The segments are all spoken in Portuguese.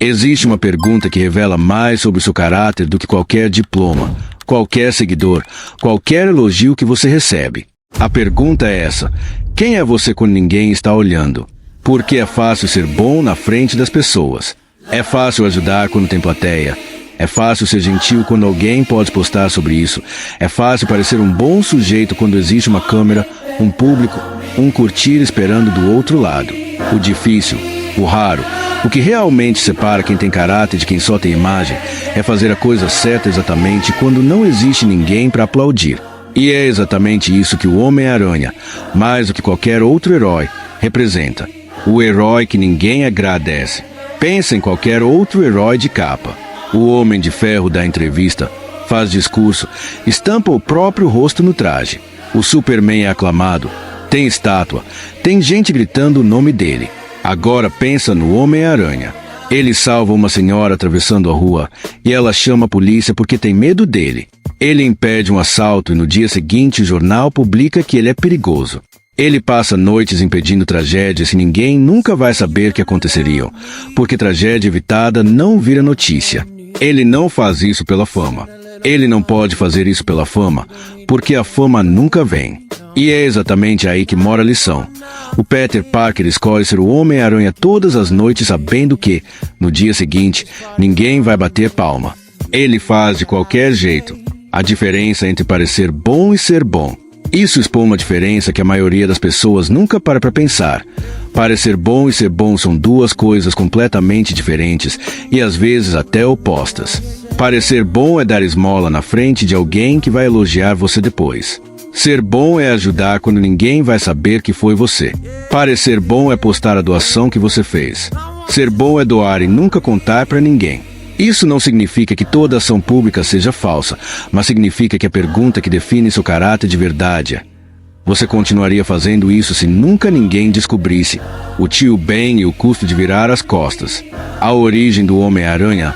Existe uma pergunta que revela mais sobre o seu caráter do que qualquer diploma, qualquer seguidor, qualquer elogio que você recebe. A pergunta é essa: quem é você quando ninguém está olhando? Porque é fácil ser bom na frente das pessoas. É fácil ajudar quando tem plateia. É fácil ser gentil quando alguém pode postar sobre isso. É fácil parecer um bom sujeito quando existe uma câmera, um público, um curtir esperando do outro lado. O difícil, o raro, o que realmente separa quem tem caráter de quem só tem imagem, é fazer a coisa certa exatamente quando não existe ninguém para aplaudir. E é exatamente isso que o Homem-Aranha, mais do que qualquer outro herói, representa. O herói que ninguém agradece. Pensa em qualquer outro herói de capa. O Homem de Ferro dá entrevista, faz discurso, estampa o próprio rosto no traje. O Superman é aclamado, tem estátua, tem gente gritando o nome dele. Agora pensa no Homem-Aranha. Ele salva uma senhora atravessando a rua e ela chama a polícia porque tem medo dele. Ele impede um assalto e no dia seguinte o jornal publica que ele é perigoso. Ele passa noites impedindo tragédias e ninguém nunca vai saber que aconteceriam, porque tragédia evitada não vira notícia. Ele não faz isso pela fama. Ele não pode fazer isso pela fama, porque a fama nunca vem. E é exatamente aí que mora a lição. O Peter Parker escolhe ser o Homem-Aranha todas as noites sabendo que, no dia seguinte, ninguém vai bater palma. Ele faz de qualquer jeito. A diferença entre parecer bom e ser bom. Isso expõe uma diferença que a maioria das pessoas nunca para pensar. Parecer bom e ser bom são duas coisas completamente diferentes e às vezes até opostas. Parecer bom é dar esmola na frente de alguém que vai elogiar você depois. Ser bom é ajudar quando ninguém vai saber que foi você. Parecer bom é postar a doação que você fez. Ser bom é doar e nunca contar para ninguém. Isso não significa que toda ação pública seja falsa, mas significa que a pergunta que define seu caráter de verdade é: você continuaria fazendo isso se nunca ninguém descobrisse? O tio Ben e o custo de virar as costas. A origem do Homem-Aranha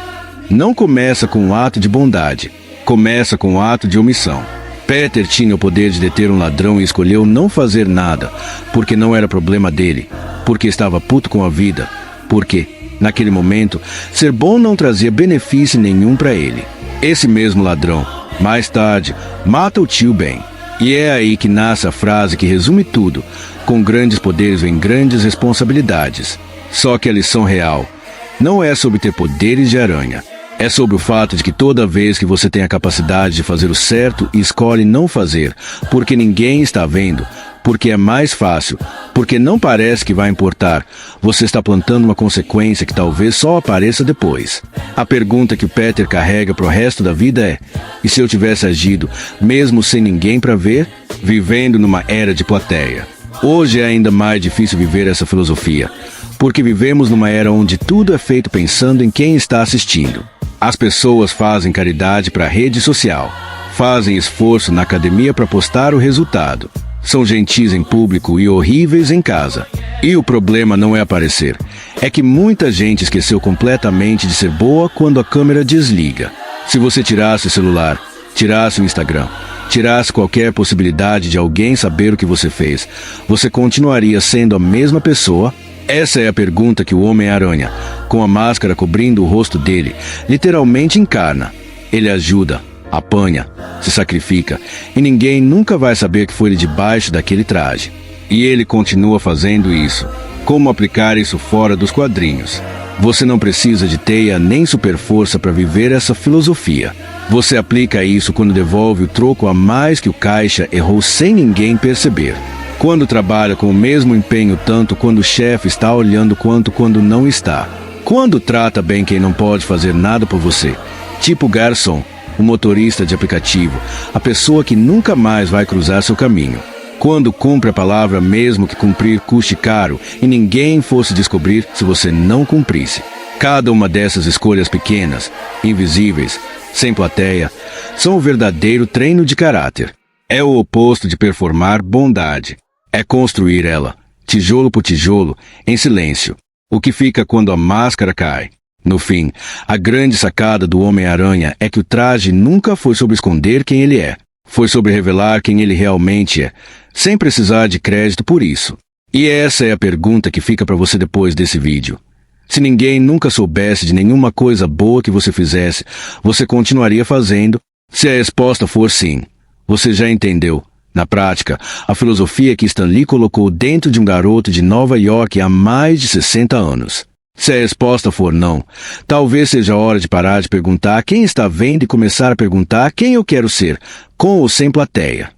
não começa com um ato de bondade, começa com um ato de omissão. Peter tinha o poder de deter um ladrão e escolheu não fazer nada, porque não era problema dele, porque estava puto com a vida, porque, naquele momento, ser bom não trazia benefício nenhum para ele. Esse mesmo ladrão, mais tarde, mata o tio Ben. E é aí que nasce a frase que resume tudo: com grandes poderes vem grandes responsabilidades. Só que a lição real não é sobre ter poderes de aranha. É sobre o fato de que toda vez que você tem a capacidade de fazer o certo e escolhe não fazer, porque ninguém está vendo, porque é mais fácil, porque não parece que vai importar, você está plantando uma consequência que talvez só apareça depois. A pergunta que o Peter carrega para o resto da vida é: e se eu tivesse agido, mesmo sem ninguém para ver, vivendo numa era de plateia? Hoje é ainda mais difícil viver essa filosofia, porque vivemos numa era onde tudo é feito pensando em quem está assistindo. As pessoas fazem caridade para a rede social, fazem esforço na academia para postar o resultado. São gentis em público e horríveis em casa. E o problema não é aparecer. É que muita gente esqueceu completamente de ser boa quando a câmera desliga. Se você tirasse o celular, tirasse o Instagram, tirasse qualquer possibilidade de alguém saber o que você fez, você continuaria sendo a mesma pessoa? Essa é a pergunta que o Homem-Aranha, com a máscara cobrindo o rosto dele, literalmente encarna. Ele ajuda, apanha, se sacrifica, e ninguém nunca vai saber que foi ele debaixo daquele traje. E ele continua fazendo isso. Como aplicar isso fora dos quadrinhos? Você não precisa de teia nem super força para viver essa filosofia. Você aplica isso quando devolve o troco a mais que o caixa errou sem ninguém perceber. Quando trabalha com o mesmo empenho tanto quando o chefe está olhando quanto quando não está. Quando trata bem quem não pode fazer nada por você. Tipo o garçom, o motorista de aplicativo, a pessoa que nunca mais vai cruzar seu caminho. Quando cumpre a palavra mesmo que cumprir custe caro e ninguém fosse descobrir se você não cumprisse. Cada uma dessas escolhas pequenas, invisíveis, sem plateia, são o verdadeiro treino de caráter. É o oposto de performar bondade. É construir ela, tijolo por tijolo, em silêncio. O que fica quando a máscara cai. No fim, a grande sacada do Homem-Aranha é que o traje nunca foi sobre esconder quem ele é. Foi sobre revelar quem ele realmente é, sem precisar de crédito por isso. E essa é a pergunta que fica para você depois desse vídeo. Se ninguém nunca soubesse de nenhuma coisa boa que você fizesse, você continuaria fazendo? Se a resposta for sim, você já entendeu. Na prática, a filosofia que Stan Lee colocou dentro de um garoto de Nova York há mais de 60 anos. Se a resposta for não, talvez seja a hora de parar de perguntar quem está vendo e começar a perguntar quem eu quero ser, com ou sem plateia.